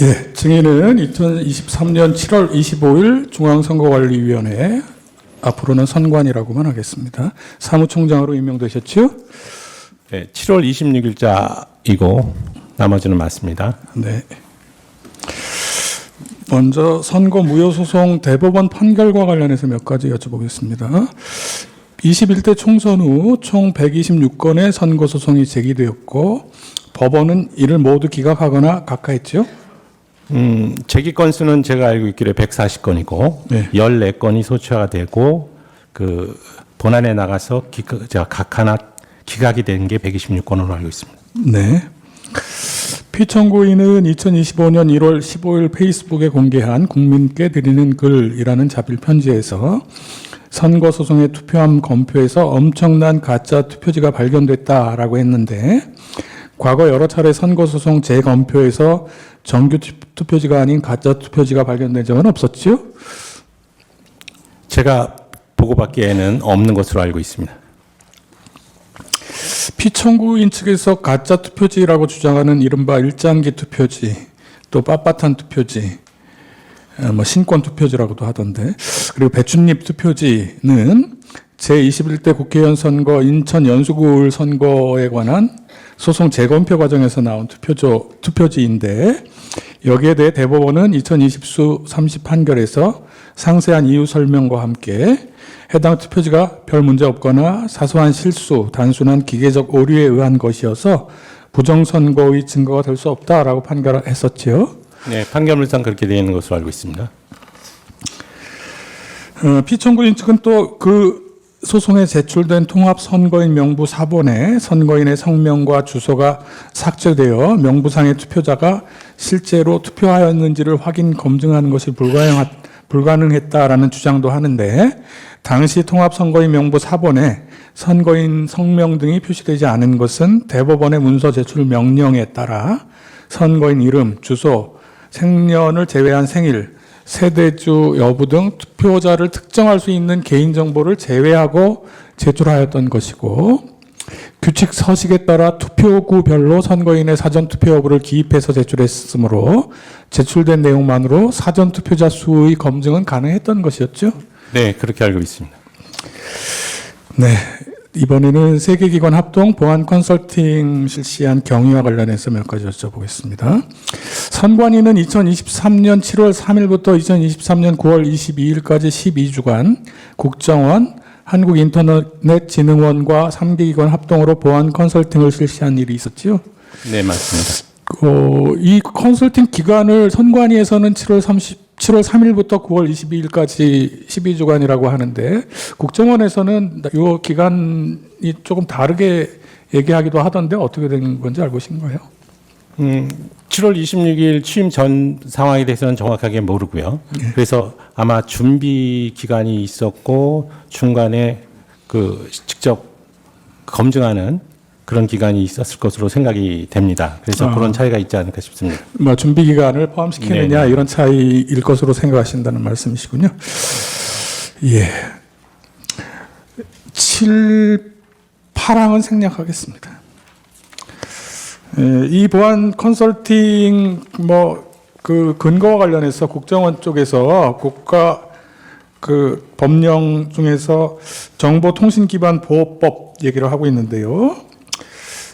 예, 증인은 2023년 7월 25일 중앙선거관리위원회, 앞으로는 선관이라고만 하겠습니다. 사무총장으로 임명되셨죠? 네, 7월 26일자이고 나머지는 맞습니다. 네. 먼저 선거 무효소송 대법원 판결과 관련해서 몇 가지 여쭤보겠습니다. 21대 총선 후 총 126건의 선거소송이 제기되었고 법원은 이를 모두 기각하거나 각하했죠? 제기 건수는 제가 알고 있기로 140건이고 네. 14건이 소추가 되고 그 본안에 나가서 각하나 기각이 된 게 126건으로 알고 있습니다. 네. 피청구인은 2025년 1월 15일 페이스북에 공개한 국민께 드리는 글이라는 자필 편지에서 선거소송의 투표함 검표에서 엄청난 가짜 투표지가 발견됐다라고 했는데 과거 여러 차례 선거소송 재검표에서 정규 투표지가 아닌 가짜 투표지가 발견된 적은 없었죠? 제가 보고받기에는 없는 것으로 알고 있습니다. 피청구인 측에서 가짜 투표지라고 주장하는 이른바 일장기 투표지, 또 빳빳한 투표지, 신권 투표지라고도 하던데, 그리고 배춧잎 투표지는 제21대 국회의원 선거 인천 연수구을 선거에 관한 소송 재검표 과정에서 나온 투표지인데 여기에 대해 대법원은 2020수 30 판결에서 상세한 이유 설명과 함께 해당 투표지가 별 문제 없거나 사소한 실수, 단순한 기계적 오류에 의한 것이어서 부정선거의 증거가 될 수 없다라고 판결했었지요. 네, 판결물상 그렇게 되어 있는 것으로 알고 있습니다. 피청구인 측은 또 그 소송에 제출된 통합선거인 명부 사본에 선거인의 성명과 주소가 삭제되어 명부상의 투표자가 실제로 투표하였는지를 확인 검증하는 것이 불가능했다라는 주장도 하는데 당시 통합선거인 명부 사본에 선거인 성명 등이 표시되지 않은 것은 대법원의 문서 제출 명령에 따라 선거인 이름, 주소, 생년을 제외한 생일, 세대주 여부 등 투표자를 특정할 수 있는 개인정보를 제외하고 제출하였던 것이고 규칙 서식에 따라 투표구별로 선거인의 사전투표 여부를 기입해서 제출했으므로 제출된 내용만으로 사전투표자 수의 검증은 가능했던 것이었죠? 네, 그렇게 알고 있습니다. 네. 이번에는 세계기관 합동 보안 컨설팅 실시한 경위와 관련해서 몇 가지 여쭤보겠습니다. 선관위는 2023년 7월 3일부터 2023년 9월 22일까지 12주간 국정원, 한국인터넷진흥원과 3개 기관 합동으로 보안 컨설팅을 실시한 일이 있었죠? 네, 맞습니다. 이 컨설팅 기간을 선관위에서는 7월 3일부터 9월 22일까지 12주간이라고 하는데 국정원에서는 이 기간이 조금 다르게 얘기하기도 하던데 어떻게 된 건지 알고 계신 거예요? 7월 26일 취임 전 상황에 대해서는 정확하게 모르고요. 네. 그래서 아마 준비 기간이 있었고 중간에 그 직접 검증하는 그런 기간이 있었을 것으로 생각이 됩니다. 그래서 그런 차이가 있지 않을까 싶습니다. 준비 기간을 포함시키느냐 네네. 이런 차이일 것으로 생각하신다는 말씀이시군요. 예. 7, 8항은 생략하겠습니다. 이 보안 컨설팅 그 근거와 관련해서 국정원 쪽에서 국가 그 법령 중에서 정보통신기반보호법 얘기를 하고 있는데요.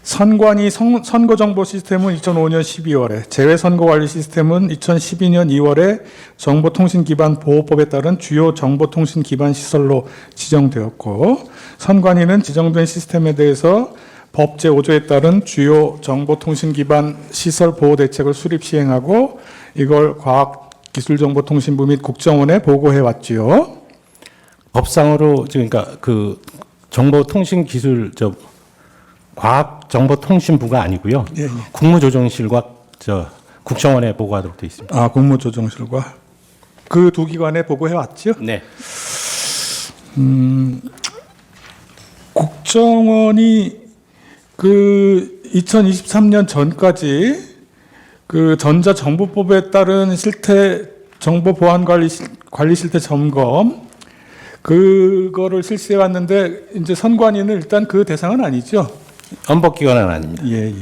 선관위 선거정보 시스템은 2005년 12월에, 재외선거관리 시스템은 2012년 2월에 정보통신기반보호법에 따른 주요 정보통신기반시설로 지정되었고, 선관위는 지정된 시스템에 대해서 법 제5조에 따른 주요 정보통신기반시설 보호대책을 수립 시행하고 이걸 과학기술정보통신부 및 국정원에 보고해왔지요. 법상으로 그러니까 그 정보통신기술 과학정보통신부가 아니고요. 예, 예. 국무조정실과 국정원에 보고하도록 되어 있습니다. 국무조정실과 그 두 기관에 보고해왔죠. 네. 국정원이 그 2023년 전까지 그 전자정보법에 따른 실태 정보 보안 관리 실태 점검 그거를 실시해 왔는데 이제 선관위는 일단 그 대상은 아니죠. 헌법기관은 아닙니다. 예, 예.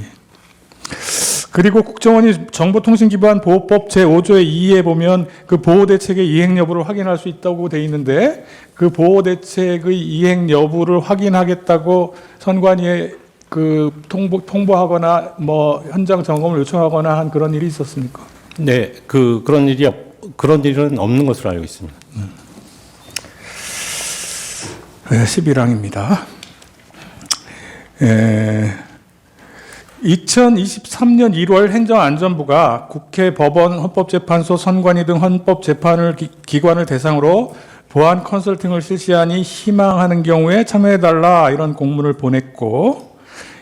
그리고 국정원이 정보통신기반보호법 제5조의 2에 보면 그 보호대책의 이행 여부를 확인할 수 있다고 돼 있는데 그 보호대책의 이행 여부를 확인하겠다고 선관위에 그 통보하거나 뭐 현장 점검을 요청하거나 한 그런 일이 있었습니까? 네, 그런 일은 없는 것으로 알고 있습니다. 네, 11항입니다. 2023년 1월 행정안전부가 국회, 법원, 헌법재판소, 선관위 등 헌법재판을 기관을 대상으로 보안 컨설팅을 실시하니 희망하는 경우에 참여해달라 이런 공문을 보냈고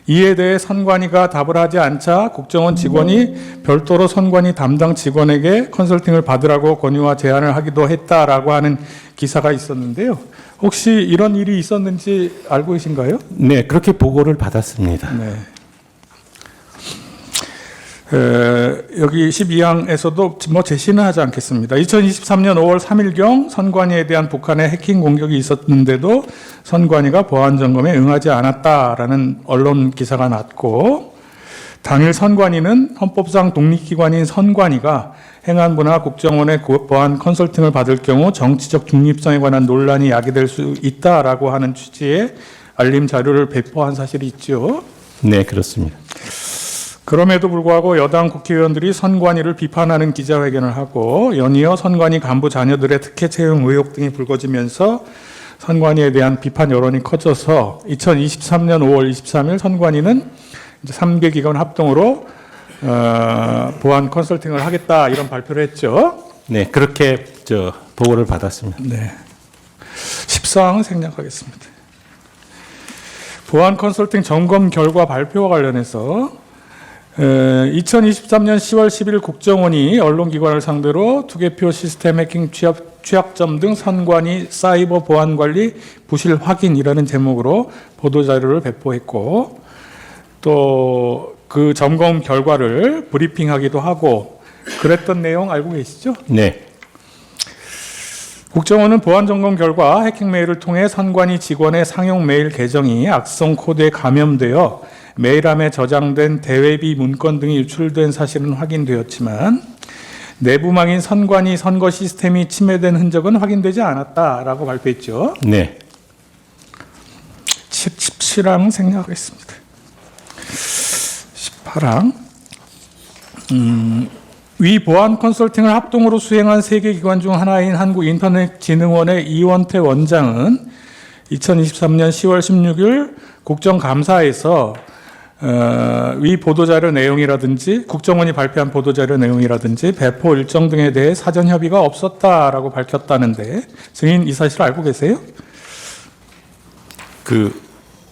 이에 대해 선관위가 답을 하지 않자 국정원 직원이 별도로 선관위 담당 직원에게 컨설팅을 받으라고 권유와 제안을 하기도 했다라고 하는 기사가 있었는데요. 혹시 이런 일이 있었는지 알고 계신가요? 네, 그렇게 보고를 받았습니다. 네. 여기 12항에서도 뭐 제시는 하지 않겠습니다. 2023년 5월 3일경 선관위에 대한 북한의 해킹 공격이 있었는데도 선관위가 보안 점검에 응하지 않았다라는 언론 기사가 났고 당일 선관위는 헌법상 독립기관인 선관위가 행안부나 국정원의 보안 컨설팅을 받을 경우 정치적 중립성에 관한 논란이 야기될 수 있다라고 하는 취지의 알림 자료를 배포한 사실이 있죠. 네, 그렇습니다. 그럼에도 불구하고 여당 국회의원들이 선관위를 비판하는 기자회견을 하고 연이어 선관위 간부 자녀들의 특혜 채용 의혹 등이 불거지면서 선관위에 대한 비판 여론이 커져서 2023년 5월 23일 선관위는 이제 3개 기관 합동으로 보안 컨설팅을 하겠다 이런 발표를 했죠. 네, 그렇게 보고를 받았습니다. 네. 14항은 생략하겠습니다. 보안 컨설팅 점검 결과 발표와 관련해서 2023년 10월 10일 국정원이 언론기관을 상대로 투개표 시스템 해킹 취약점 등 선관위 사이버 보안 관리 부실 확인이라는 제목으로 보도자료를 배포했고 또 그 점검 결과를 브리핑하기도 하고 그랬던 내용 알고 계시죠? 네. 국정원은 보안 점검 결과 해킹 메일을 통해 선관위 직원의 상용 메일 계정이 악성 코드에 감염되어 메일함에 저장된 대외비 문건 등이 유출된 사실은 확인되었지만 내부망인 선관위 선거 시스템이 침해된 흔적은 확인되지 않았다라고 발표했죠. 네. 17항 생략하겠습니다. 18항 위 보안 컨설팅을 합동으로 수행한 3개 기관 중 하나인 한국인터넷진흥원의 이원태 원장은 2023년 10월 16일 국정감사에서 위 보도자료 내용이라든지 국정원이 발표한 보도자료 내용이라든지 배포 일정 등에 대해 사전 협의가 없었다라고 밝혔다는데 증인 이 사실 알고 계세요?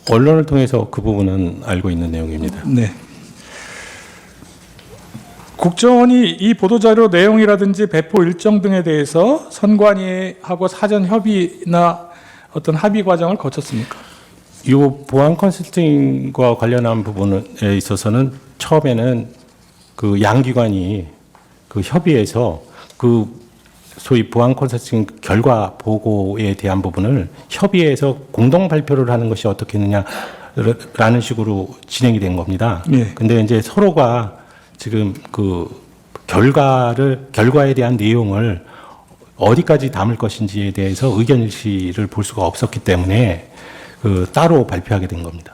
언론을 통해서 그 부분은 알고 있는 내용입니다. 네. 국정원이 이 보도자료 내용이라든지 배포 일정 등에 대해서 선관위하고 사전 협의나 어떤 합의 과정을 거쳤습니까? 이 보안 컨설팅과 관련한 부분에 있어서는 처음에는 그 양기관이 그 협의해서 그 소위 보안 컨설팅 결과 보고에 대한 부분을 협의해서 공동 발표를 하는 것이 어떻겠느냐라는 식으로 진행이 된 겁니다. 예. 근데 이제 서로가 지금 그 결과에 대한 내용을 어디까지 담을 것인지에 대해서 의견 일치를 볼 수가 없었기 때문에 따로 발표하게 된 겁니다.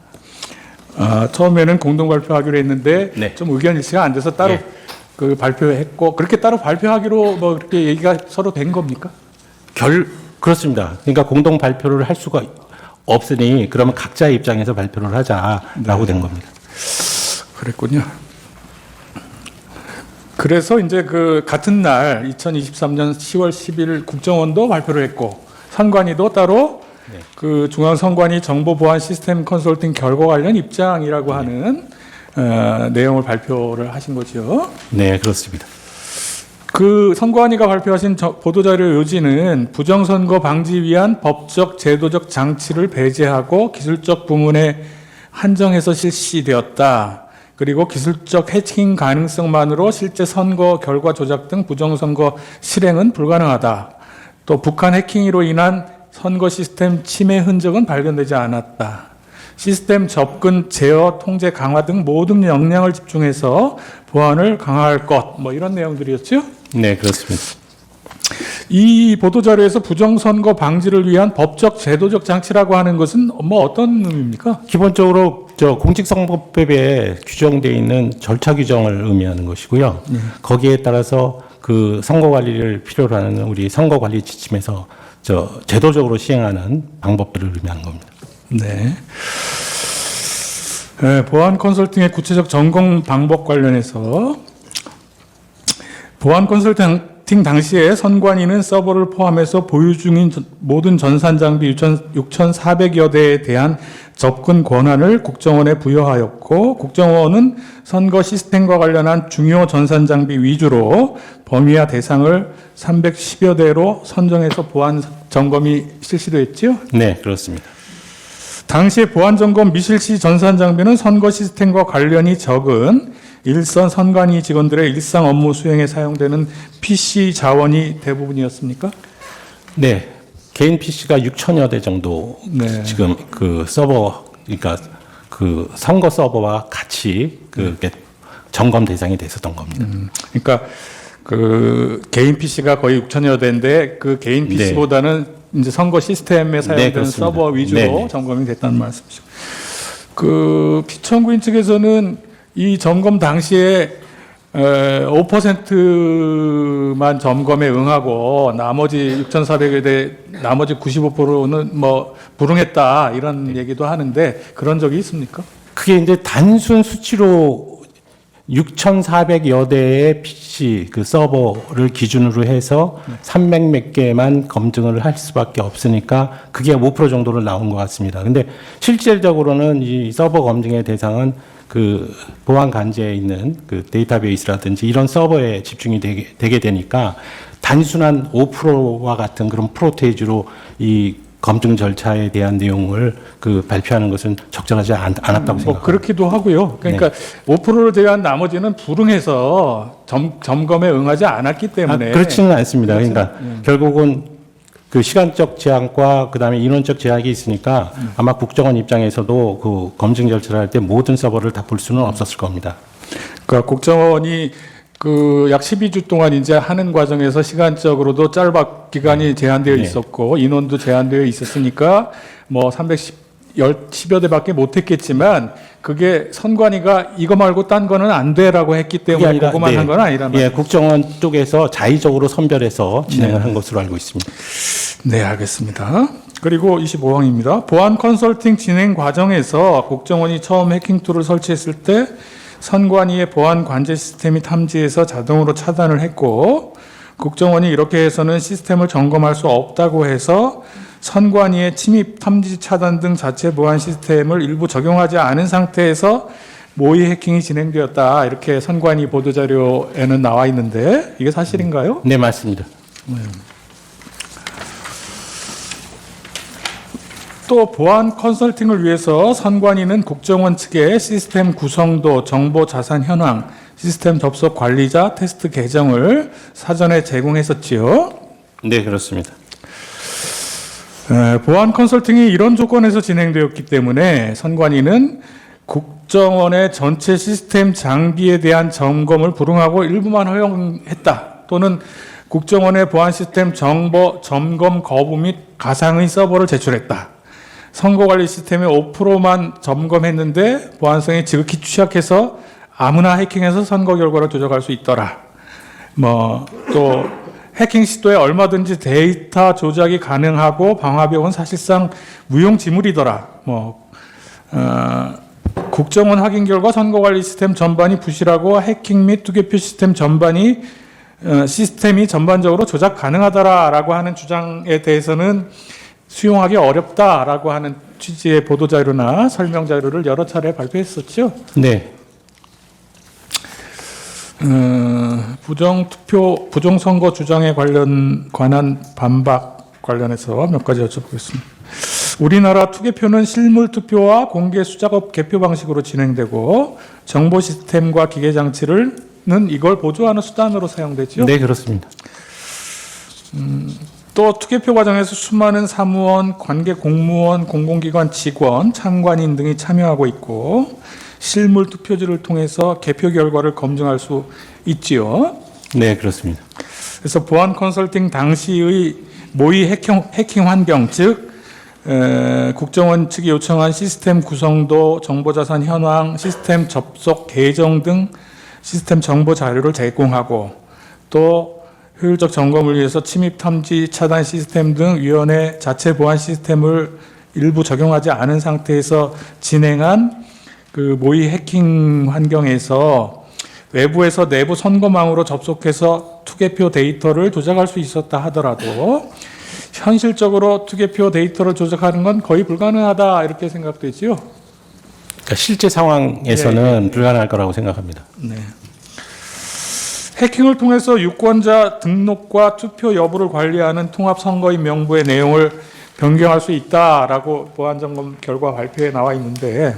처음에는 공동 발표하기로 했는데 네. 좀 의견 일치가 안 돼서 따로 네. 발표했고 그렇게 따로 발표하기로 뭐 그렇게 얘기가 서로 된 겁니까? 그렇습니다. 그러니까 공동 발표를 할 수가 없으니 그러면 각자의 입장에서 발표를 하자라고 된 겁니다. 그랬군요. 그래서 이제 그 같은 날 2023년 10월 10일 국정원도 발표를 했고 선관위도 따로 네. 그 중앙선관위 정보보안 시스템 컨설팅 결과 관련 입장이라고 하는 내용을 발표를 하신 거죠. 네, 그렇습니다. 그 선관위가 발표하신 보도자료 요지는 부정선거 방지 위한 법적 제도적 장치를 배제하고 기술적 부문에 한정해서 실시되었다. 그리고 기술적 해킹 가능성만으로 실제 선거 결과 조작 등 부정선거 실행은 불가능하다. 또 북한 해킹으로 인한 선거 시스템 침해 흔적은 발견되지 않았다. 시스템 접근, 제어, 통제 강화 등 모든 역량을 집중해서 보안을 강화할 것, 뭐 이런 내용들이었죠. 네, 그렇습니다. 이 보도자료에서 부정선거 방지를 위한 법적, 제도적 장치라고 하는 것은 뭐 어떤 의미입니까? 기본적으로 공직선거법에 규정되어 있는 절차 규정을 의미하는 것이고요. 거기에 따라서 그 선거 관리를 필요로 하는 우리 선거 관리 지침에서 제도적으로 시행하는 방법들을 의미하는 겁니다. 네. 보안 컨설팅의 구체적 점검 방법 관련해서 보안 컨설팅 당시에 선관위는 서버를 포함해서 보유 중인 모든 전산 장비 6,400여 대에 대한 접근 권한을 국정원에 부여하였고, 국정원은 선거 시스템과 관련한 중요 전산 장비 위주로 범위와 대상을 310여 대로 선정해서 보안 점검이 실시됐지요? 네, 그렇습니다. 당시에 보안 점검 미실시 전산 장비는 선거 시스템과 관련이 적은 일선 선관위 직원들의 일상 업무 수행에 사용되는 PC 자원이 대부분이었습니까? 네, 개인 PC가 6천여 대 정도 네. 지금 그 서버, 그러니까 그 선거 서버와 같이 그게 점검 대상이 됐었던 겁니다. 그러니까 그 개인 PC가 거의 6천여 대인데 그 개인 PC보다는 이제 선거 시스템에 사용되는 그렇습니다. 서버 위주로 네. 점검이 됐다는 말씀이시죠. 그 피청구인 측에서는 이 점검 당시에 5%만 점검에 응하고 나머지 6,400여 대 나머지 95%는 뭐 불응했다 이런 얘기도 하는데 그런 적이 있습니까? 그게 이제 단순 수치로 6,400여 대의 PC 그 서버를 기준으로 해서 300몇 개만 검증을 할 수밖에 없으니까 그게 5% 정도로 나온 것 같습니다. 근데 실질적으로는 이 서버 검증의 대상은 그 보안 관제에 있는 그 데이터베이스라든지 이런 서버에 집중이 되게 되니까 단순한 5%와 같은 그런 프로테이지로 이 검증 절차에 대한 내용을 그 발표하는 것은 적절하지 않았다고 생각합니다. 뭐 그렇기도 하고요. 그러니까 5%를 제외한 나머지는 불응해서 점검에 응하지 않았기 때문에 그렇지는 않습니다. 그러니까 결국은 그 시간적 제약과 그다음에 인원적 제약이 있으니까 아마 국정원 입장에서도 그 검증 절차를 할 때 모든 서버를 다 볼 수는 없었을 겁니다. 그러니까 국정원이 그 약 12주 동안 이제 하는 과정에서 시간적으로도 기간이 제한되어 네. 있었고 인원도 제한되어 있었으니까 뭐 310여 대밖에 못했겠지만 그게 선관위가 이거 말고 딴 거는 안 돼라고 했기 때문에 그거만 한 건 아니란 말이에요. 예, 국정원 쪽에서 자의적으로 선별해서 진행을 한 것으로 알고 있습니다. 네, 알겠습니다. 그리고 25항입니다. 보안 컨설팅 진행 과정에서 국정원이 처음 해킹 툴을 설치했을 때 선관위의 보안 관제 시스템이 탐지해서 자동으로 차단을 했고 국정원이 이렇게 해서는 시스템을 점검할 수 없다고 해서 선관위의 침입, 탐지, 차단 등 자체 보안 시스템을 일부 적용하지 않은 상태에서 모의 해킹이 진행되었다. 이렇게 선관위 보도자료에는 나와 있는데 이게 사실인가요? 네, 맞습니다. 또 보안 컨설팅을 위해서 선관위는 국정원 측에 시스템 구성도, 정보 자산 현황, 시스템 접속 관리자, 테스트 계정을 사전에 제공했었지요. 네, 그렇습니다. 보안 컨설팅이 이런 조건에서 진행되었기 때문에 선관위는 국정원의 전체 시스템 장비에 대한 점검을 불응하고 일부만 허용했다. 또는 국정원의 보안 시스템 정보 점검 거부 및 가상의 서버를 제출했다. 선거관리 시스템의 5%만 점검했는데 보안성이 지극히 취약해서 아무나 해킹해서 선거 결과를 조작할 수 있더라. 또 해킹 시도에 얼마든지 데이터 조작이 가능하고 방화벽은 사실상 무용지물이더라. 국정원 확인 결과 선거관리 시스템 전반이 부실하고 해킹 및 투개표 시스템 시스템이 전반적으로 조작 가능하더라라고 하는 주장에 대해서는 수용하기 어렵다라고 하는 취지의 보도자료나 설명자료를 여러 차례 발표했었죠. 네. 부정선거 주장에 관한 반박 관련해서 몇 가지 여쭤보겠습니다. 우리나라 투개표는 실물 투표와 공개 수작업 개표 방식으로 진행되고 정보 시스템과 기계 장치는 이걸 보조하는 수단으로 사용되죠. 네, 그렇습니다. 또 투개표 과정에서 수많은 사무원, 관계 공무원, 공공기관 직원, 참관인 등이 참여하고 있고 실물 투표지를 통해서 개표 결과를 검증할 수 있지요. 네, 그렇습니다. 그래서 보안 컨설팅 당시의 모의 해킹 환경, 즉 국정원 측이 요청한 시스템 구성도, 정보자산 현황, 시스템 접속 계정 등 시스템 정보 자료를 제공하고 또 효율적 점검을 위해서 침입 탐지 차단 시스템 등 위원회 자체 보안 시스템을 일부 적용하지 않은 상태에서 진행한 그 모의 해킹 환경에서 외부에서 내부 선거망으로 접속해서 투개표 데이터를 조작할 수 있었다 하더라도 현실적으로 투개표 데이터를 조작하는 건 거의 불가능하다 이렇게 생각되지요. 그러니까 실제 상황에서는 불가능할 거라고 생각합니다. 네. 해킹을 통해서 유권자 등록과 투표 여부를 관리하는 통합선거인 명부의 내용을 변경할 수 있다라고 보안점검 결과 발표에 나와 있는데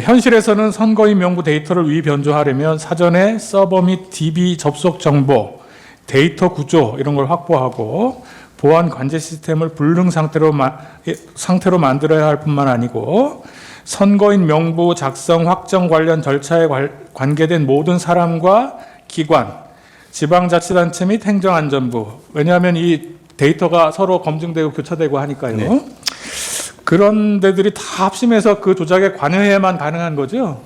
현실에서는 선거인 명부 데이터를 위변조하려면 사전에 서버 및 DB 접속 정보, 데이터 구조 이런 걸 확보하고 보안 관제 시스템을 불능 상태로 만들어야 할 뿐만 아니고 선거인 명부 작성 확정 관련 절차에 관계된 모든 사람과 기관, 지방자치단체 및 행정안전부, 왜냐하면 이 데이터가 서로 검증되고 교차되고 하니까요. 네. 그런 데들이 다 합심해서 그 조작에 관여해야만 가능한 거죠.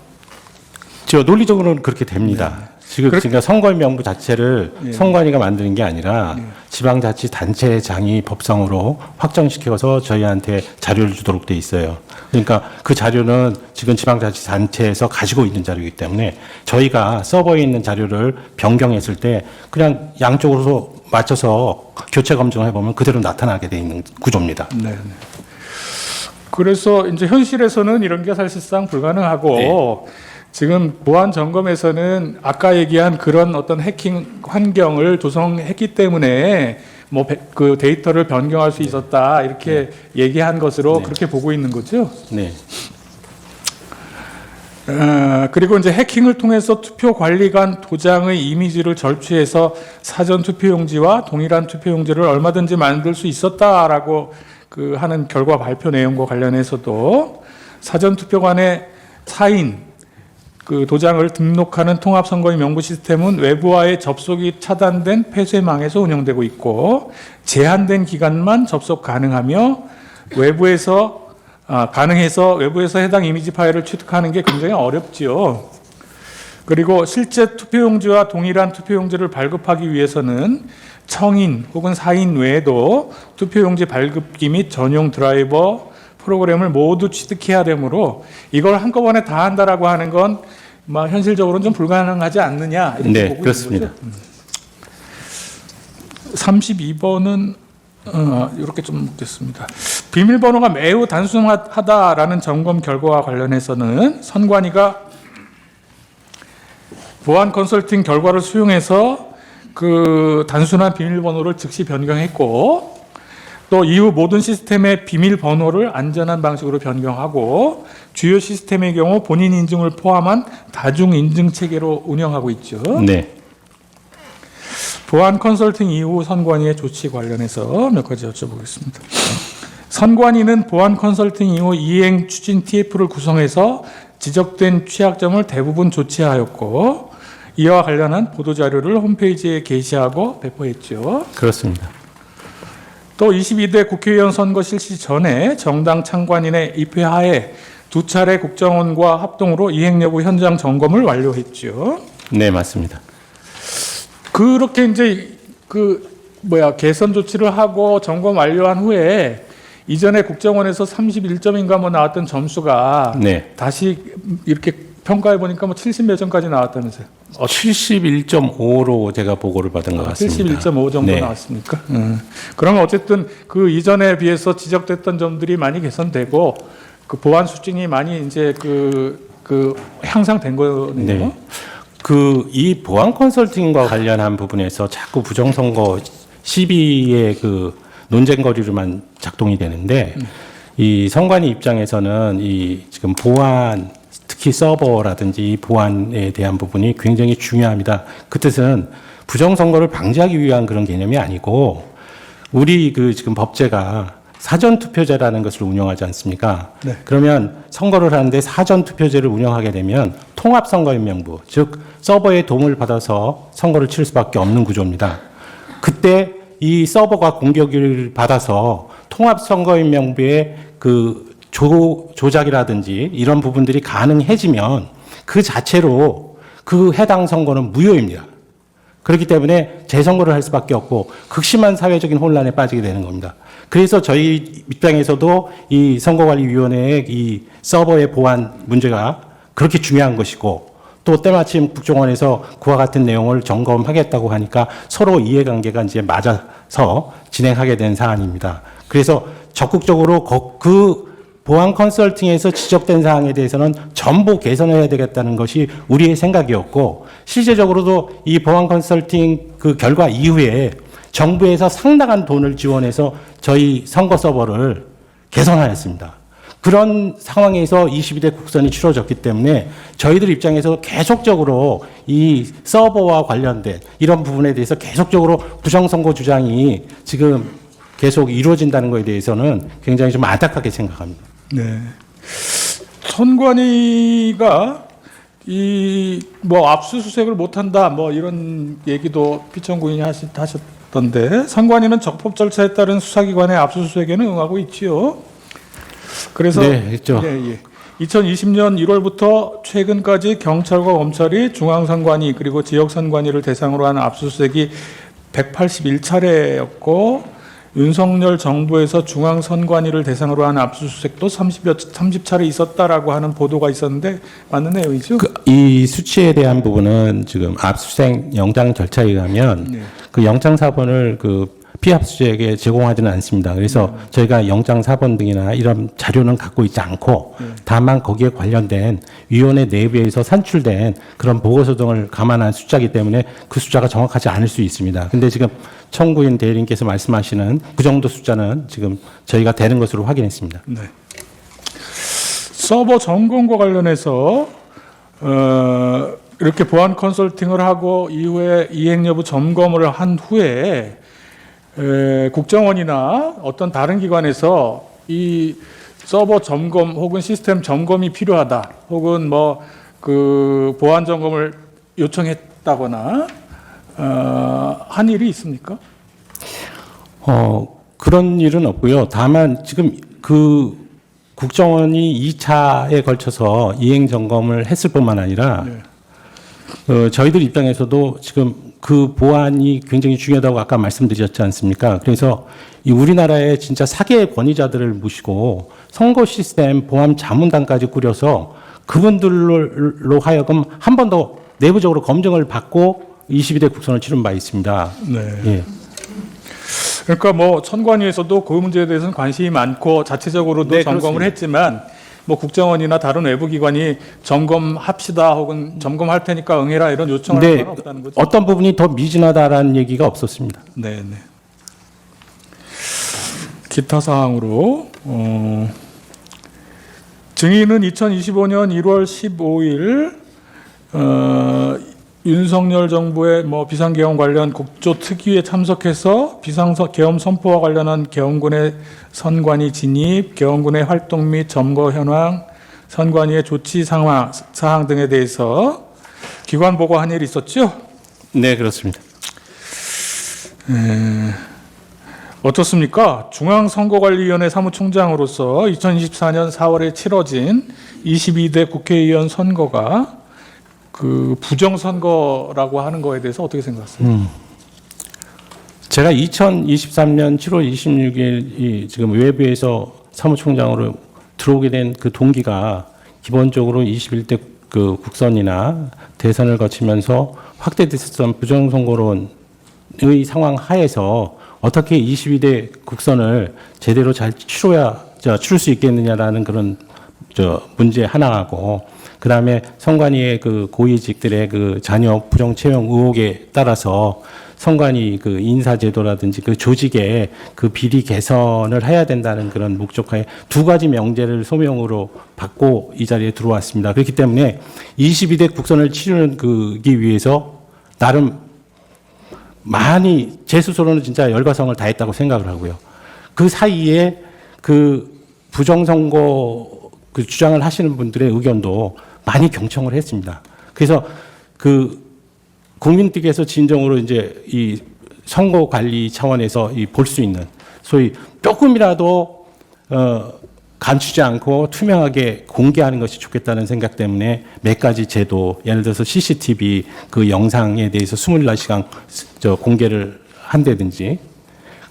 논리적으로는 그렇게 됩니다. 지금 선거인 명부 자체를 선관위가 만드는 게 아니라 지방자치단체장이 법상으로 확정시켜서 저희한테 자료를 주도록 돼 있어요. 그러니까 그 자료는 지금 지방자치단체에서 가지고 있는 자료이기 때문에 저희가 서버에 있는 자료를 변경했을 때 그냥 양쪽으로 맞춰서 교체 검증을 해보면 그대로 나타나게 돼 있는 구조입니다. 네. 그래서 이제 현실에서는 이런 게 사실상 불가능하고 지금 보안 점검에서는 아까 얘기한 그런 어떤 해킹 환경을 조성했기 때문에 뭐 그 데이터를 변경할 수 있었다 이렇게 얘기한 것으로 그렇게 보고 있는 거죠. 네. 그리고 이제 해킹을 통해서 투표관리관 도장의 이미지를 절취해서 사전 투표용지와 동일한 투표용지를 얼마든지 만들 수 있었다라고 그 하는 결과 발표 내용과 관련해서도 사전 투표관의 사인 그 도장을 등록하는 통합선거인 명부 시스템은 외부와의 접속이 차단된 폐쇄망에서 운영되고 있고 제한된 기간만 접속 가능하며 가능해서 외부에서 해당 이미지 파일을 취득하는 게 굉장히 어렵지요. 그리고 실제 투표용지와 동일한 투표용지를 발급하기 위해서는 청인 혹은 사인 외에도 투표용지 발급기 및 전용 드라이버 프로그램을 모두 취득해야 되므로 이걸 한꺼번에 다 한다라고 하는 건 현실적으로는 좀 불가능하지 않느냐 이렇게 보고 그렇습니다. 있는 거죠. 32번은 이렇게 좀 묻겠습니다. 비밀번호가 매우 단순하다라는 점검 결과와 관련해서는 선관위가 보안 컨설팅 결과를 수용해서 그 단순한 비밀번호를 즉시 변경했고 또 이후 모든 시스템의 비밀번호를 안전한 방식으로 변경하고 주요 시스템의 경우 본인 인증을 포함한 다중 인증 체계로 운영하고 있죠. 네. 보안 컨설팅 이후 선관위의 조치 관련해서 몇 가지 여쭤보겠습니다. 선관위는 보안 컨설팅 이후 이행 추진 TF를 구성해서 지적된 취약점을 대부분 조치하였고 이와 관련한 보도자료를 홈페이지에 게시하고 배포했죠. 그렇습니다. 또 22대 국회의원 선거 실시 전에 정당 창관인의 입회하에 2차례 국정원과 합동으로 이행 여부 현장 점검을 완료했죠. 네, 맞습니다. 그렇게 이제 개선 조치를 하고 점검 완료한 후에 이전에 국정원에서 31점인가 나왔던 점수가 다시 이렇게 평가해 보니까 70몇 점까지 나왔다면서요. 71.5로 제가 보고를 받은 것 같습니다. 71.5 정도 나왔습니까? 그러면 어쨌든 그 이전에 비해서 지적됐던 점들이 많이 개선되고 그 보안 수준이 많이 이제 향상된 거네요. 네. 이 보안 컨설팅과 관련한 부분에서 자꾸 부정선거 시비의 그 논쟁거리로만 작동이 되는데 이 선관위 입장에서는 이 지금 보안 특히 서버라든지 보안에 대한 부분이 굉장히 중요합니다. 그 뜻은 부정선거를 방지하기 위한 그런 개념이 아니고 우리 그 지금 법제가 사전투표제라는 것을 운영하지 않습니까? 네. 그러면 선거를 하는데 사전투표제를 운영하게 되면 통합선거인명부, 즉 서버의 도움을 받아서 선거를 치를 수밖에 없는 구조입니다. 그때 이 서버가 공격을 받아서 통합선거인명부의 그 조작이라든지 이런 부분들이 가능해지면 그 자체로 그 해당 선거는 무효입니다. 그렇기 때문에 재선거를 할 수밖에 없고 극심한 사회적인 혼란에 빠지게 되는 겁니다. 그래서 저희 입장에서도 이 선거관리위원회의 이 서버의 보안 문제가 그렇게 중요한 것이고 또 때마침 국정원에서 그와 같은 내용을 점검하겠다고 하니까 서로 이해관계가 이제 맞아서 진행하게 된 사안입니다. 그래서 적극적으로 그 보안 컨설팅에서 지적된 사항에 대해서는 전부 개선해야 되겠다는 것이 우리의 생각이었고 실제적으로도 이 보안 컨설팅 그 결과 이후에 정부에서 상당한 돈을 지원해서 저희 선거 서버를 개선하였습니다. 그런 상황에서 22대 국선이 치러졌기 때문에 저희들 입장에서 계속적으로 이 서버와 관련된 이런 부분에 대해서 계속적으로 부정선거 주장이 지금 계속 이루어진다는 것에 대해서는 굉장히 좀 안타깝게 생각합니다. 네. 선관위가 이 뭐 압수수색을 못한다 뭐 이런 얘기도 피청구인이 하셨던데 선관위는 적법 절차에 따른 수사기관의 압수수색에는 응하고 있지요. 그래서 네, 있죠. 2020년 1월부터 최근까지 경찰과 검찰이 중앙선관위 그리고 지역선관위를 대상으로 하는 압수수색이 181차례였고 윤석열 정부에서 중앙선관위를 대상으로 하는 압수수색도 30차례 있었다라고 하는 보도가 있었는데 맞는 내용이죠? 이 수치에 대한 부분은 지금 압수수색 영장 절차에 의하면 네. 그 영장 사본을 그 피압수수색에 제공하지는 않습니다. 그래서 저희가 영장 사본 등이나 이런 자료는 갖고 있지 않고 다만 거기에 관련된 위원회 내부에서 산출된 그런 보고서 등을 감안한 숫자이기 때문에 그 숫자가 정확하지 않을 수 있습니다. 근데 지금 청구인 대리인께서 말씀하시는 그 정도 숫자는 지금 저희가 되는 것으로 확인했습니다. 네. 서버 점검과 관련해서 이렇게 보안 컨설팅을 하고 이후에 이행 여부 점검을 한 후에 국정원이나 어떤 다른 기관에서 이 서버 점검 혹은 시스템 점검이 필요하다 혹은 뭐 그 보안 점검을 요청했다거나 한 일이 있습니까? 그런 일은 없고요. 다만 지금 그 국정원이 2차에 걸쳐서 이행 점검을 했을 뿐만 아니라 저희들 입장에서도 지금 그 보안이 굉장히 중요하다고 아까 말씀드렸지 않습니까? 그래서 이 우리나라의 진짜 사계의 권위자들을 모시고 선거 시스템 보안 자문단까지 꾸려서 그분들로 하여금 한 번 더 내부적으로 검증을 받고 22대 국선을 치른 바 있습니다. 네. 예. 그러니까 뭐 선관위에서도 그 문제에 대해서는 관심이 많고 자체적으로도 네, 점검을 그렇습니다. 했지만 뭐 국정원이나 다른 외부 기관이 점검합시다 혹은 점검할 테니까 응해라 이런 요청을 한 근데 건 없다는 거죠. 어떤 부분이 더 미진하다라는 얘기가 없었습니다. 네, 네. 기타 사항으로 증인은 2025년 1월 15일 윤석열 정부의 뭐 비상계엄 관련 국조특위에 참석해서 비상계엄 선포와 관련한 계엄군의 선관위 진입, 계엄군의 활동 및 점거 현황, 선관위의 조치 사항 등에 대해서 기관 보고한 일이 있었죠? 네, 그렇습니다. 어떻습니까? 중앙선거관리위원회 사무총장으로서 2024년 4월에 치러진 22대 국회의원 선거가 그 부정선거라고 하는 거에 대해서 어떻게 생각하세요? 제가 2023년 7월 26일 지금 외부에서 사무총장으로 들어오게 된 그 동기가 기본적으로 21대 그 국선이나 대선을 거치면서 확대됐었던 부정선거론의 상황 하에서 어떻게 22대 국선을 제대로 잘 치를 수 있겠느냐라는 그런 문제 하나하고 그다음에 선관위의 그 고위직들의 그 자녀 부정 채용 의혹에 따라서 선관위 그 인사제도라든지 그 조직의 그 비리 개선을 해야 된다는 그런 목적하에 두 가지 명제를 소명으로 받고 이 자리에 들어왔습니다. 그렇기 때문에 22대 국선을 치르기 위해서 나름 많이 제 스스로는 진짜 열과성을 다했다고 생각을 하고요. 그 사이에 그 부정선거 그 주장을 하시는 분들의 의견도 많이 경청을 했습니다. 그래서 그 국민들께서 진정으로 이제 이 선거 관리 차원에서 이 볼 수 있는 소위 조금이라도 감추지 않고 투명하게 공개하는 것이 좋겠다는 생각 때문에 몇 가지 제도, 예를 들어서 CCTV 그 영상에 대해서 24시간 공개를 한다든지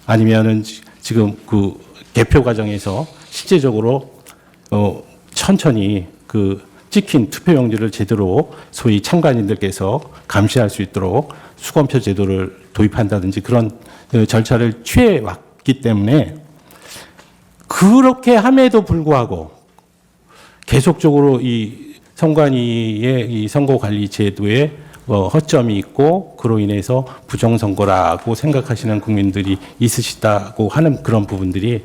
아니면은 지금 그 개표 과정에서 실제적으로 천천히 그 찍힌 투표용지를 제대로 소위 참관인들께서 감시할 수 있도록 수검표 제도를 도입한다든지 그런 절차를 취해 왔기 때문에 그렇게 함에도 불구하고 계속적으로 이 선관위의 이 선거관리 제도에 허점이 있고 그로 인해서 부정선거라고 생각하시는 국민들이 있으시다고 하는 그런 부분들이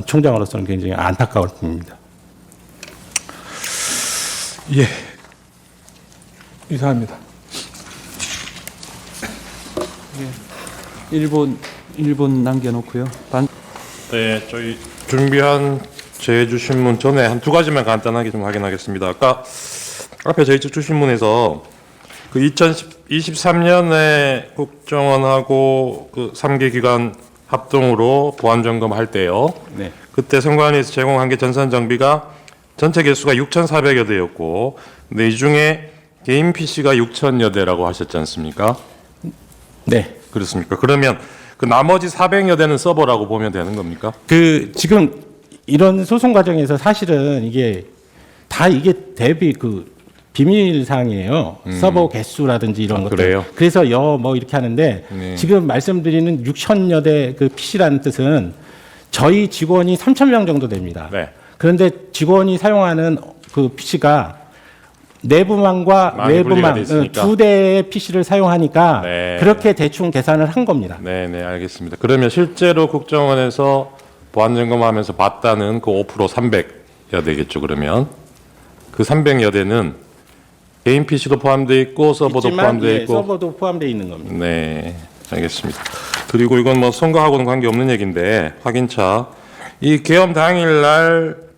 총장으로서는 굉장히 안타까울 뿐입니다. 예. 이상합니다. 1분 남겨놓고요. 네, 저희 준비한 제주신문 전에 한 두 가지만 간단하게 좀 확인하겠습니다. 아까 앞에 저희 측 주신문에서 그 2023년에 국정원하고 그 3개 기관 합동으로 보안 점검할 때요. 네. 그때 선관위에서 제공한 게 전산 장비가 전체 개수가 6,400여 대였고, 근데 이 중에 개인 PC가 6,000여 대라고 하셨지 않습니까? 네. 그렇습니까? 그러면 그 나머지 400여 대는 서버라고 보면 되는 겁니까? 그 지금 이런 소송 과정에서 사실은 이게 다 이게 대비 그 비밀 사항이에요. 서버 개수라든지 이런 것들. 그래요? 그래서 뭐 이렇게 하는데 네. 지금 말씀드리는 6,000여 대 그 PC라는 뜻은 저희 직원이 3,000명 정도 됩니다. 네. 그런데 직원이 사용하는 그 PC가 내부망과 많이 분리가 외부망 돼 있으니까. 두 대의 PC를 사용하니까 네. 그렇게 대충 계산을 한 겁니다. 네, 알겠습니다. 그러면 실제로 국정원에서 보안 점검하면서 봤다는 그 5% 300여 대겠죠, 그러면. 그 300여 대는 개인 PC도 포함되어 있고 서버도 포함되어 예, 있고. 서버도 포함되어 있는 겁니다. 네, 알겠습니다. 그리고 이건 뭐 선거하고는 관계없는 얘기인데 확인차. 이 계엄 당일날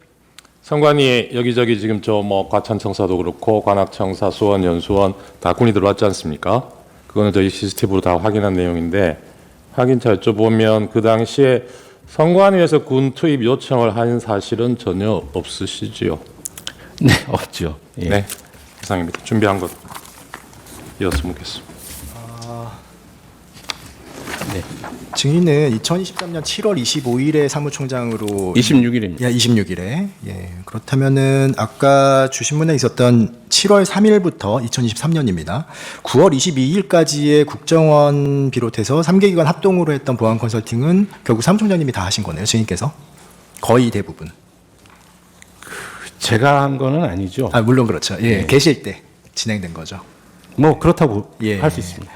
선관위에 여기저기 지금 저 뭐 과천청사도 그렇고 관악청사, 수원, 연수원 다 군이 들어왔지 않습니까? 그거는 저희 CCTV로 다 확인한 내용인데 확인차 여쭤보면 그 당시에 선관위에서 군 투입 요청을 한 사실은 전혀 없으시지요? 네, 없죠. 예. 네, 이상입니다. 준비한 것 이어서 묻겠습니다. 증인은 2023년 7월 25일에 사무총장으로 26일입니다. 26일에. 예. 그렇다면은 아까 주신문에 있었던 7월 3일부터 2023년입니다. 9월 22일까지의 국정원 비롯해서 3개 기관 합동으로 했던 보안 컨설팅은 결국 사무총장님이 다 하신 거네요, 증인께서. 거의 대부분. 제가 한 거는 아니죠. 아, 물론 그렇죠. 예. 네. 계실 때 진행된 거죠. 뭐 그렇다고 예. 할 수 있습니다.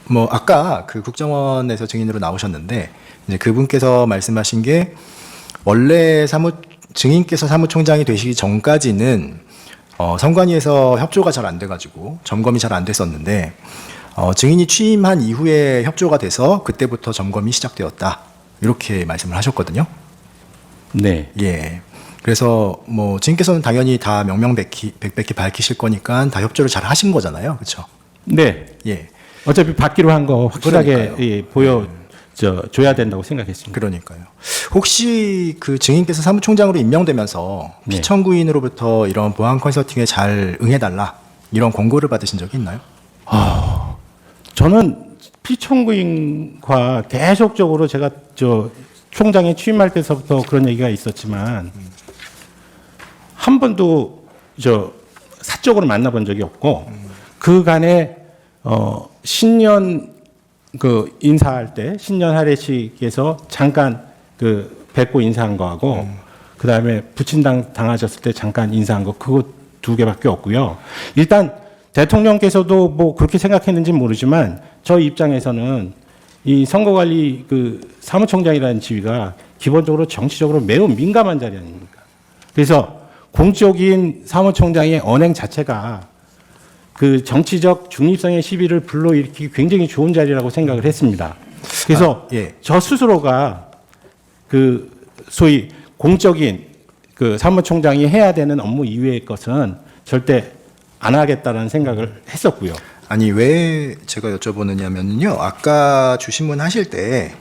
뭐 아까 그 국정원에서 증인으로 나오셨는데 이제 그분께서 말씀하신 게 원래 증인께서 사무총장이 되시기 전까지는 선관위에서 협조가 잘 안 돼가지고 점검이 잘 안 됐었는데 증인이 취임한 이후에 협조가 돼서 그때부터 점검이 시작되었다 이렇게 말씀을 하셨거든요. 네. 예. 그래서 뭐 증인께서는 당연히 다 명명백백히 밝히실 거니까 다 협조를 잘 하신 거잖아요, 그렇죠? 네. 예. 어차피 받기로 한 거 확실하게 그러니까요. 예, 줘야 된다고 생각했습니다. 그러니까요. 혹시 그 증인께서 사무총장으로 임명되면서 네. 피청구인으로부터 이런 보안 컨설팅에 잘 응해달라 이런 권고를 받으신 적이 있나요? 저는 피청구인과 계속적으로 제가 총장에 취임할 때서부터 그런 얘기가 있었지만 한 번도 사적으로 만나본 적이 없고 그간에 신년 그 인사할 때 신년 할애식에서 잠깐 그 뵙고 인사한 거하고 그 다음에 부친당 당하셨을 때 잠깐 인사한 거 그거 두 개밖에 없고요. 일단 대통령께서도 뭐 그렇게 생각했는지는 모르지만 저 입장에서는 이 선거관리 그 사무총장이라는 지위가 기본적으로 정치적으로 매우 민감한 자리 아닙니까? 그래서 공적인 사무총장의 언행 자체가 그 정치적 중립성의 시비를 불러일으키기 굉장히 좋은 자리라고 생각을 했습니다. 그래서 예. 저 스스로가 그 소위 공적인 그 사무총장이 해야 되는 업무 이외의 것은 절대 안 하겠다는 생각을 했었고요. 아니 왜 제가 여쭤보느냐면요. 아까 주신문 하실 때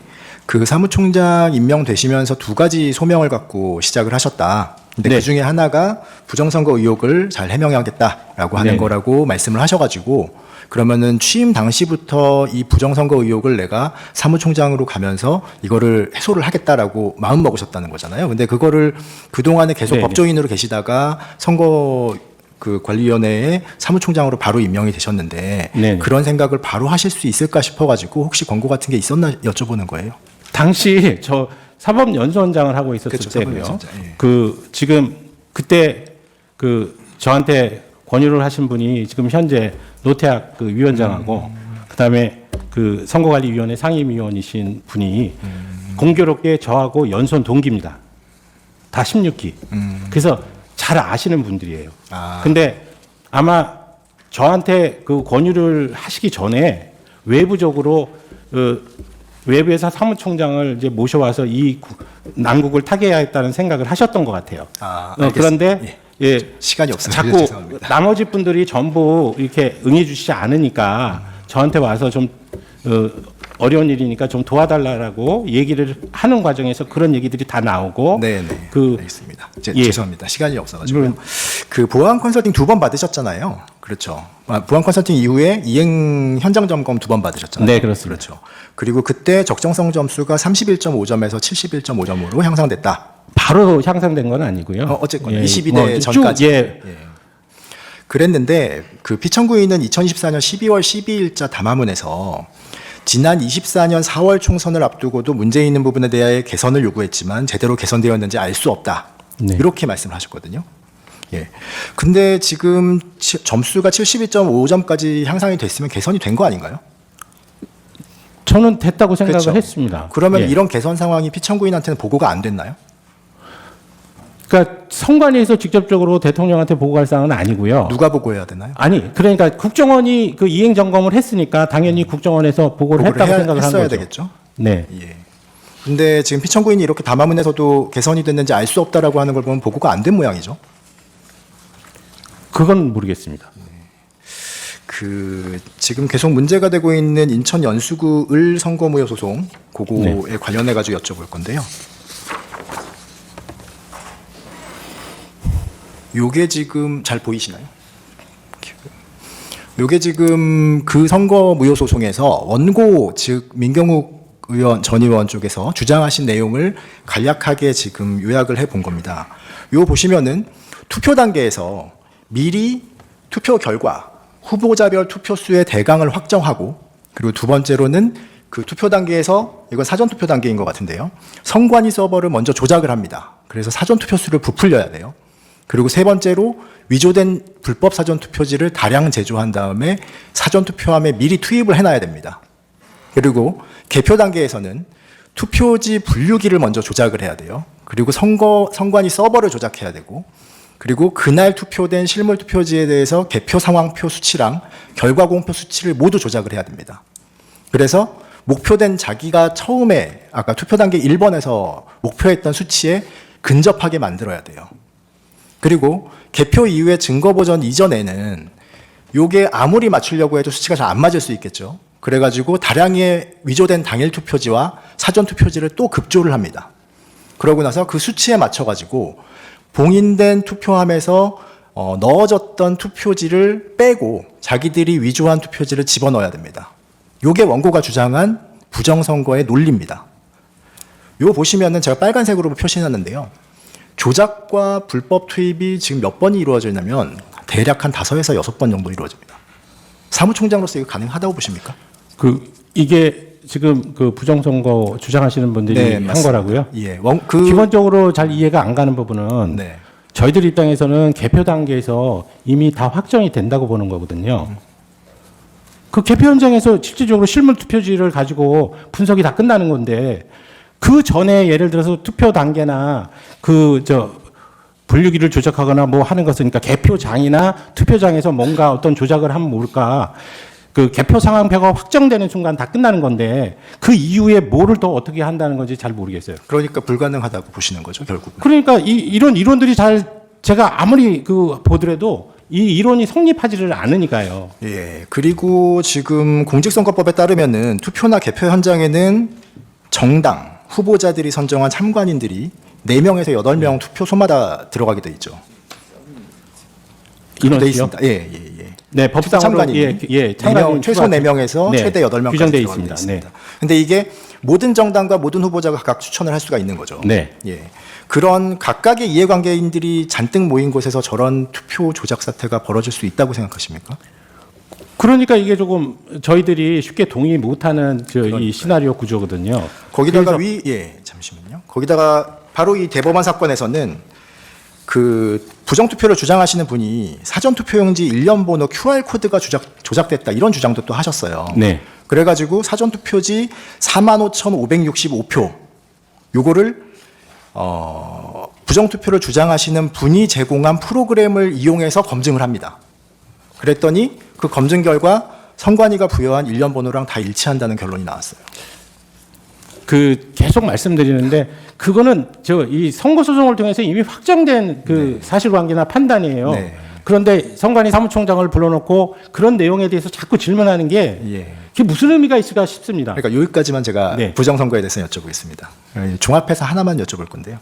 그 사무총장 임명되시면서 두 가지 소명을 갖고 시작을 하셨다. 근데 네. 그 중에 하나가 부정선거 의혹을 잘 해명하겠다라고 하는 네. 거라고 말씀을 하셔가지고 그러면은 취임 당시부터 이 부정선거 의혹을 내가 사무총장으로 가면서 이거를 해소를 하겠다라고 마음 먹으셨다는 거잖아요. 근데 그거를 그동안에 계속 네. 법조인으로 계시다가 선거 그 관리위원회에 사무총장으로 바로 임명이 되셨는데 네. 그런 생각을 바로 하실 수 있을까 싶어가지고 혹시 권고 같은 게 있었나 여쭤보는 거예요. 당시 저 사법연수원장을 하고 있었을 그렇죠, 때고요. 사법연수원장, 예. 그 지금 그때 그 저한테 권유를 하신 분이 지금 현재 노태학 그 위원장하고 그다음에 그 선거관리위원회 상임위원이신 분이 공교롭게 저하고 연수원 동기입니다. 다 16기. 그래서 잘 아시는 분들이에요. 아. 근데 아마 저한테 그 권유를 하시기 전에 외부적으로 외부에서 사무총장을 이제 모셔와서 이 난국을 타개해야겠다는 생각을 하셨던 것 같아요. 아, 알겠습니다. 그런데 예, 시간이 없습니다. 자꾸 죄송합니다. 나머지 분들이 전부 이렇게 응해주시지 않으니까 저한테 와서 좀 어려운 일이니까 좀 도와달라고 얘기를 하는 과정에서 그런 얘기들이 다 나오고 네네. 그 알겠습니다. 예. 죄송합니다. 시간이 없어가지고요. 그 보안 컨설팅 2번 받으셨잖아요. 그렇죠. 보안 컨설팅 이후에 이행 현장 점검 2번 받으셨잖아요. 네, 그렇습니다. 그렇죠. 그리고 그때 적정성 점수가 31.5점에서 71.5점으로 향상됐다. 바로 향상된 건 아니고요. 어쨌건 예, 22대 쭉, 전까지. 예, 그랬는데 그 피청구인은 2024년 12월 12일자 담화문에서 지난 24년 4월 총선을 앞두고도 문제 있는 부분에 대해 개선을 요구했지만 제대로 개선되었는지 알 수 없다. 네. 이렇게 말씀을 하셨거든요. 예. 근데 지금 점수가 72.5점까지 향상이 됐으면 개선이 된 거 아닌가요? 저는 됐다고 생각을 그렇죠. 했습니다. 그러면 예. 이런 개선 상황이 피청구인한테는 보고가 안 됐나요? 그러니까 선관위에서 직접적으로 대통령한테 보고할 사항은 아니고요. 누가 보고해야 되나요? 아니, 그러니까 국정원이 그 이행 점검을 했으니까 당연히 국정원에서 보고를 했다고 생각을 한 했어야 거죠. 되겠죠. 네. 예. 근데 지금 피청구인이 이렇게 담화문에서도 개선이 됐는지 알 수 없다라고 하는 걸 보면 보고가 안 된 모양이죠. 그건 모르겠습니다. 그 지금 계속 문제가 되고 있는 인천 연수구 을 선거무효 소송 그거에 네. 관련해 가지고 여쭤볼 건데요. 요게 지금 잘 보이시나요? 요게 지금 그 선거무효 소송에서 원고 즉 민경욱 의원 전 의원 쪽에서 주장하신 내용을 간략하게 지금 요약을 해 본 겁니다. 요 보시면은 투표 단계에서 미리 투표 결과 후보자별 투표수의 대강을 확정하고 그리고 두 번째로는 그 투표 단계에서 이건 사전 투표 단계인 것 같은데요. 선관위 서버를 먼저 조작을 합니다. 그래서 사전 투표수를 부풀려야 돼요. 그리고 세 번째로 위조된 불법 사전 투표지를 다량 제조한 다음에 사전 투표함에 미리 투입을 해놔야 됩니다. 그리고 개표 단계에서는 투표지 분류기를 먼저 조작을 해야 돼요. 그리고 선관위 서버를 조작해야 되고 그리고 그날 투표된 실물 투표지에 대해서 개표 상황표 수치랑 결과 공표 수치를 모두 조작을 해야 됩니다. 그래서 목표된 자기가 처음에 아까 투표 단계 1번에서 목표했던 수치에 근접하게 만들어야 돼요. 그리고 개표 이후에 증거 보전 이전에는 요게 아무리 맞추려고 해도 수치가 잘 안 맞을 수 있겠죠. 그래가지고 다량의 위조된 당일 투표지와 사전 투표지를 또 급조를 합니다. 그러고 나서 그 수치에 맞춰가지고 봉인된 투표함에서 넣어졌던 투표지를 빼고 자기들이 위조한 투표지를 집어넣어야 됩니다. 요게 원고가 주장한 부정선거의 논리입니다. 요 보시면은 제가 빨간색으로 표시해놨는데요. 조작과 불법 투입이 지금 몇 번이 이루어지냐면 대략 한 5에서 6번 정도 이루어집니다. 사무총장으로서 이거 가능하다고 보십니까? 이게 지금 그 부정선거 주장하시는 분들이 네, 한 맞습니다. 거라고요? 예. 기본적으로 잘 이해가 안 가는 부분은 네. 저희들 입장에서는 개표 단계에서 이미 다 확정이 된다고 보는 거거든요. 그 개표 현장에서 실질적으로 실물 투표지를 가지고 분석이 다 끝나는 건데 그 전에 예를 들어서 투표 단계나 분류기를 조작하거나 뭐 하는 것은 그러니까 개표장이나 투표장에서 뭔가 어떤 조작을 하면 모를까. 그 개표 상황표가 확정되는 순간 다 끝나는 건데 그 이후에 뭐를 더 어떻게 한다는 건지 잘 모르겠어요. 그러니까 불가능하다고 보시는 거죠, 결국은. 그러니까 이런 이론들이 잘 제가 아무리 그 보더라도 이 이론이 성립하지를 않으니까요. 예. 그리고 지금 공직선거법에 따르면은 투표나 개표 현장에는 정당 후보자들이 선정한 참관인들이 4명에서 8명 투표소마다 들어가게 돼 있죠. 돼 인원수요? 있습니다. 예, 예, 예. 네, 법상으로 참관인이 참관인 최소 4명에서 네, 최대 8명까지 규정되어 들어가게 돼 있습니다. 있습니다. 근데 이게 모든 정당과 모든 후보자가 각각 추천을 할 수가 있는 거죠. 네. 예. 그런 각각의 이해관계인들이 잔뜩 모인 곳에서 저런 투표 조작 사태가 벌어질 수 있다고 생각하십니까? 그러니까 이게 조금 저희들이 쉽게 동의 못하는 이 시나리오 구조거든요. 거기다가 그래서- 잠시만요. 거기다가 바로 이 대법원 사건에서는 그 부정투표를 주장하시는 분이 사전투표용지 일련 번호 QR코드가 조작됐다 이런 주장도 또 하셨어요. 네. 그래가지고 사전투표지 45,565표 요거를 부정투표를 주장하시는 분이 제공한 프로그램을 이용해서 검증을 합니다. 그랬더니 그 검증 결과 선관위가 부여한 일련 번호랑 다 일치한다는 결론이 나왔어요. 그 계속 말씀드리는데 그거는 이 선거 소송을 통해서 이미 확정된 그 사실관계나 판단이에요. 네. 그런데 선관위 사무총장을 불러놓고 그런 내용에 대해서 자꾸 질문하는 게 예. 그게 무슨 의미가 있을까 싶습니다. 그러니까 여기까지만 제가 네. 부정선거에 대해서 여쭤보겠습니다. 종합해서 하나만 여쭤볼 건데요.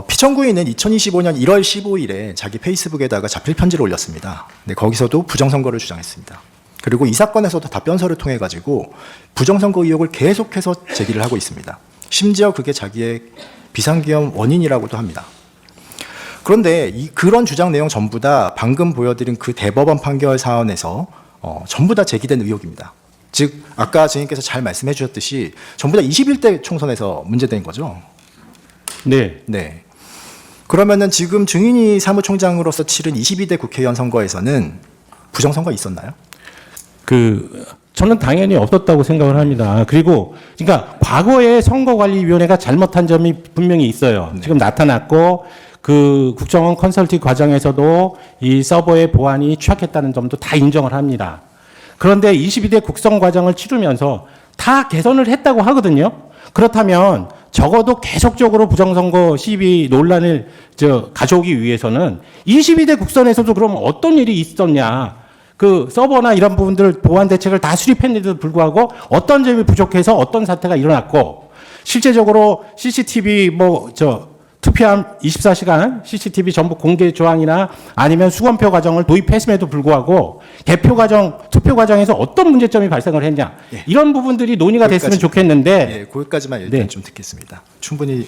피청구인은 2025년 1월 15일에 자기 페이스북에다가 자필 편지를 올렸습니다. 네, 거기서도 부정선거를 주장했습니다. 그리고 이 사건에서도 답변서를 통해 가지고 부정선거 의혹을 계속해서 제기를 하고 있습니다. 심지어 그게 자기의 비상계엄 원인이라고도 합니다. 그런데 그런 주장 내용 전부 다 방금 보여드린 그 대법원 판결 사안에서 전부 다 제기된 의혹입니다. 즉 아까 증인께서 잘 말씀해 주셨듯이 전부 다 21대 총선에서 문제된 거죠. 네. 네. 그러면은 지금 증인이 사무총장으로서 치른 22대 국회의원 선거에서는 부정선거 있었나요? 저는 당연히 없었다고 생각을 합니다. 그리고, 그러니까, 과거에 선거관리위원회가 잘못한 점이 분명히 있어요. 네. 지금 나타났고, 국정원 컨설팅 과정에서도 이 서버의 보안이 취약했다는 점도 다 인정을 합니다. 그런데 22대 국선 과정을 치르면서 다 개선을 했다고 하거든요. 그렇다면 적어도 계속적으로 부정선거 시비 논란을 가져오기 위해서는 22대 국선에서도 그럼 어떤 일이 있었냐. 그 서버나 이런 부분들 보안 대책을 다 수립했는데도 불구하고 어떤 점이 부족해서 어떤 사태가 일어났고 실제적으로 CCTV 투표함 24시간 CCTV 전부 공개 조항이나 아니면 수검표 과정을 도입했음에도 불구하고 개표 과정, 투표 과정에서 어떤 문제점이 발생을 했냐. 예. 이런 부분들이 논의가 됐으면 좋겠는데. 예, 거기까지만 일단 네. 좀 듣겠습니다. 충분히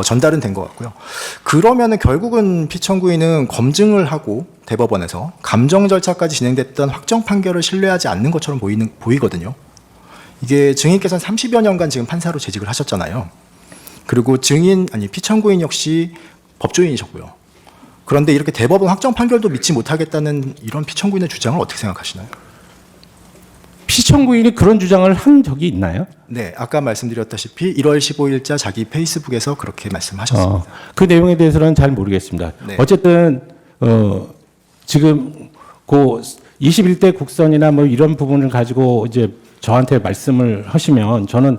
전달은 된 것 같고요. 그러면은 결국은 피청구인은 검증을 하고 대법원에서 감정 절차까지 진행됐던 확정 판결을 신뢰하지 않는 것처럼 보이거든요. 이게 증인께서는 30여 년간 지금 판사로 재직을 하셨잖아요. 그리고 피청구인 역시 법조인이셨고요. 그런데 이렇게 대법원 확정 판결도 믿지 못하겠다는 이런 피청구인의 주장을 어떻게 생각하시나요? 피청구인이 그런 주장을 한 적이 있나요? 네, 아까 말씀드렸다시피 1월 15일자 자기 페이스북에서 그렇게 말씀하셨습니다. 그 내용에 대해서는 잘 모르겠습니다. 네. 어쨌든 지금 21대 국선이나 뭐 이런 부분을 가지고 이제 저한테 말씀을 하시면 저는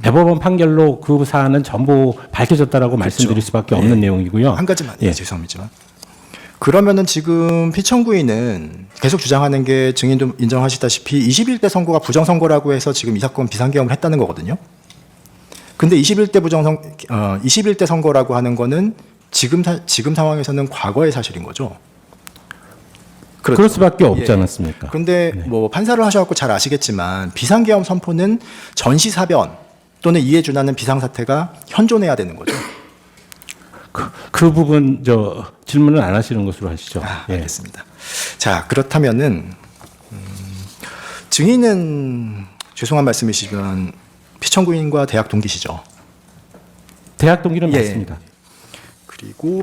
대법원 판결로 그 사안은 전부 밝혀졌다라고 말씀드릴 수밖에 없는 내용이고요. 한 가지만 예. 죄송합니다만. 그러면은 지금 피청구인은 계속 주장하는 게 증인도 인정하시다시피 21대 선거가 부정선거라고 해서 지금 이 사건 비상계엄을 했다는 거거든요. 근데 21대 선거라고 하는 거는 지금 상황에서는 과거의 사실인 거죠. 그렇죠. 그럴 수밖에 없지 예. 않았습니까? 그런데 판사를 하셔갖고 잘 아시겠지만 비상계엄 선포는 전시사변 또는 이에 준하는 비상사태가 현존해야 되는 거죠. 그 부분 질문을 안 하시는 것으로 하시죠. 예. 알겠습니다. 자, 그렇다면은 증인은 죄송한 말씀이시지만 피청구인과 대학 동기시죠. 대학 동기는 예. 맞습니다. 그리고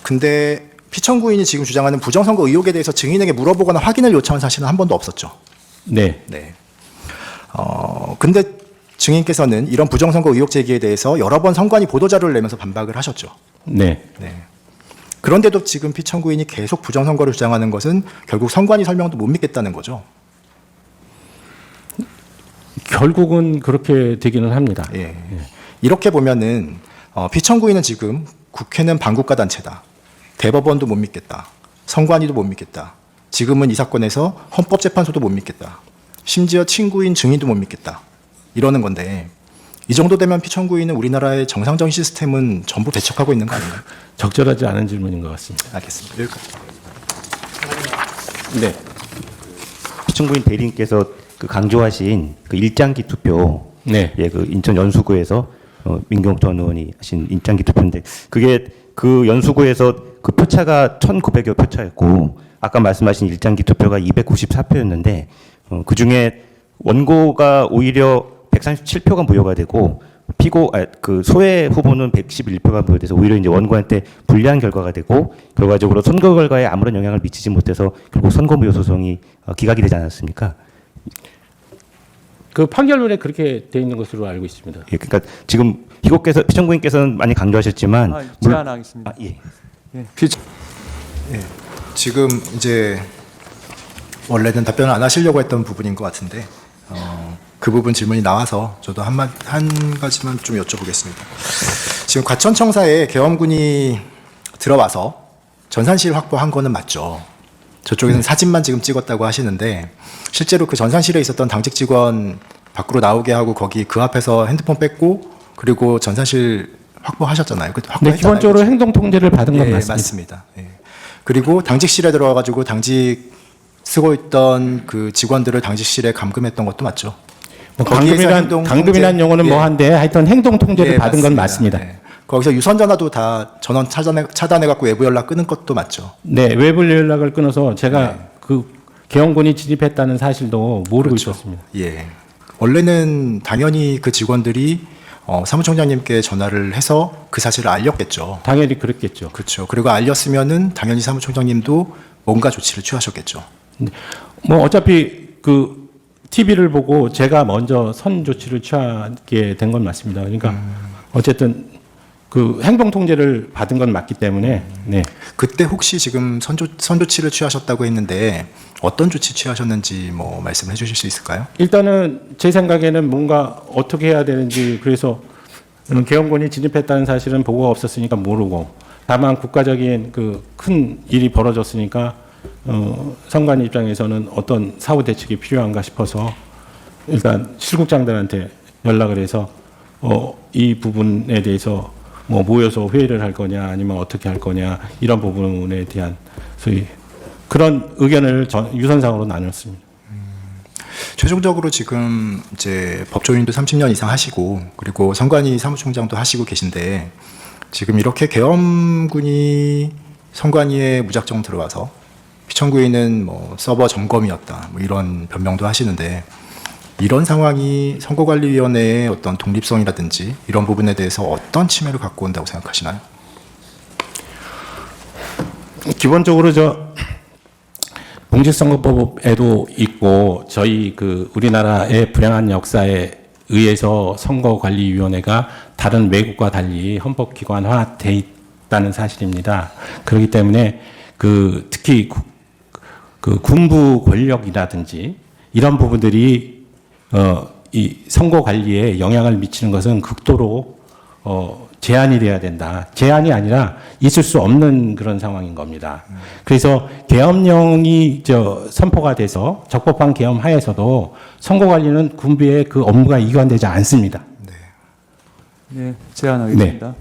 근데 피청구인이 지금 주장하는 부정선거 의혹에 대해서 증인에게 물어보거나 확인을 요청한 사실은 한 번도 없었죠. 네. 네. 근데 증인께서는 이런 부정선거 의혹 제기에 대해서 여러 번 선관위 보도자료를 내면서 반박을 하셨죠. 네. 네. 그런데도 지금 피청구인이 계속 부정선거를 주장하는 것은 결국 선관위 설명도 못 믿겠다는 거죠. 결국은 그렇게 되기는 합니다. 예. 이렇게 보면은 피청구인은 지금 국회는 반국가 단체다. 대법원도 못 믿겠다. 선관위도 못 믿겠다. 지금은 이 사건에서 헌법재판소도 못 믿겠다. 심지어 친구인 증인도 못 믿겠다. 이러는 건데 이 정도 되면 피청구인은 우리나라의 정상적인 시스템은 전부 배척하고 있는 거 아닌가요? 적절하지 않은 질문인 것 같습니다. 알겠습니다. 여기까지. 네. 피청구인 대리인께서 그 강조하신 그 일장기 투표, 네. 예, 그 인천 연수구에서 민경욱 전 의원이 하신 일장기 투표인데 그게 그 연수구에서 그 표차가 1,900여 표차였고 아까 말씀하신 일장기 투표가 294표였는데 그 중에 원고가 오히려 137표가 무효가 되고 그 소외 후보는 111표가 무효돼서 오히려 이제 원고한테 불리한 결과가 되고 결과적으로 선거 결과에 아무런 영향을 미치지 못해서 결국 선거 무효 소송이 기각이 되지 않았습니까? 그 판결문에 그렇게 돼 있는 것으로 알고 있습니다. 예, 그러니까 지금 피청구인께서는 많이 강조하셨지만 제안하겠습니다. 예. 예. 지금 이제 원래는 답변을 안 하시려고 했던 부분인 것 같은데 그 부분 질문이 나와서 저도 한 가지만 좀 여쭤보겠습니다. 지금 과천청사에 계엄군이 들어와서 전산실 확보한 거는 맞죠. 저쪽에서는 사진만 지금 찍었다고 하시는데 실제로 그 전산실에 있었던 당직 직원 밖으로 나오게 하고 거기 그 앞에서 핸드폰 뺐고 그리고 전산실 확보하셨잖아요. 네, 확보했잖아요. 기본적으로 그렇죠? 행동 통제를 받은 건 예, 맞습니다. 맞습니다. 예. 그리고 당직실에 들어와가지고 당직 쓰고 있던 그 직원들을 당직실에 감금했던 것도 맞죠. 뭐 거기에서 행동 감금이란 통제- 용어는 예. 뭐한데 하여튼 행동 통제를 예, 받은 건 맞습니다. 예. 거기서 유선 전화도 다 전원 차단해 갖고 외부 연락 끊은 것도 맞죠. 네, 외부 연락을 끊어서 제가 그 계엄군이 진입했다는 사실도 모르고 그렇죠. 있었습니다. 예. 원래는 당연히 그 직원들이 사무총장님께 전화를 해서 그 사실을 알렸겠죠. 당연히 그랬겠죠. 그렇죠. 그리고 알렸으면은 당연히 사무총장님도 뭔가 조치를 취하셨겠죠. 뭐 어차피 그 TV를 보고 제가 먼저 선 조치를 취하게 된 건 맞습니다. 그러니까 어쨌든 그 행동 통제를 받은 건 맞기 때문에 네. 그때 혹시 지금 선조치를 취하셨다고 했는데 어떤 조치 취하셨는지 뭐 말씀해 주실 수 있을까요? 일단은 제 생각에는 뭔가 어떻게 해야 되는지 그래서 계엄군이 진입했다는 사실은 보고가 없었으니까 모르고 다만 국가적인 그 큰 일이 벌어졌으니까 선관 입장에서는 어떤 사후 대책이 필요한가 싶어서 일단 실국장들한테 연락을 해서 이 부분에 대해서 뭐 모여서 회의를 할 거냐 아니면 어떻게 할 거냐 이런 부분에 대한 소위 그런 의견을 유선상으로 나눴습니다. 최종적으로 지금 이제 법조인도 30년 이상 하시고 그리고 선관위 사무총장도 하시고 계신데 지금 이렇게 계엄군이 선관위에 무작정 들어와서 피청구인은 뭐 서버 점검이었다 뭐 이런 변명도 하시는데 이런 상황이 선거관리위원회의 어떤 독립성이라든지 이런 부분에 대해서 어떤 침해를 갖고 온다고 생각하시나요? 기본적으로 공직선거법에도 있고 저희 그 우리나라의 불행한 역사에 의해서 선거관리위원회가 다른 외국과 달리 헌법기관화돼 있다는 사실입니다. 그렇기 때문에 그 특히 그 군부 권력이라든지 이런 부분들이 이 선거 관리에 영향을 미치는 것은 극도로 제한이 돼야 된다. 제한이 아니라 있을 수 없는 그런 상황인 겁니다. 그래서 계엄령이 선포가 돼서 적법한 계엄 하에서도 선거 관리는 군부의 그 업무가 이관되지 않습니다. 네, 제안하겠습니다. 네.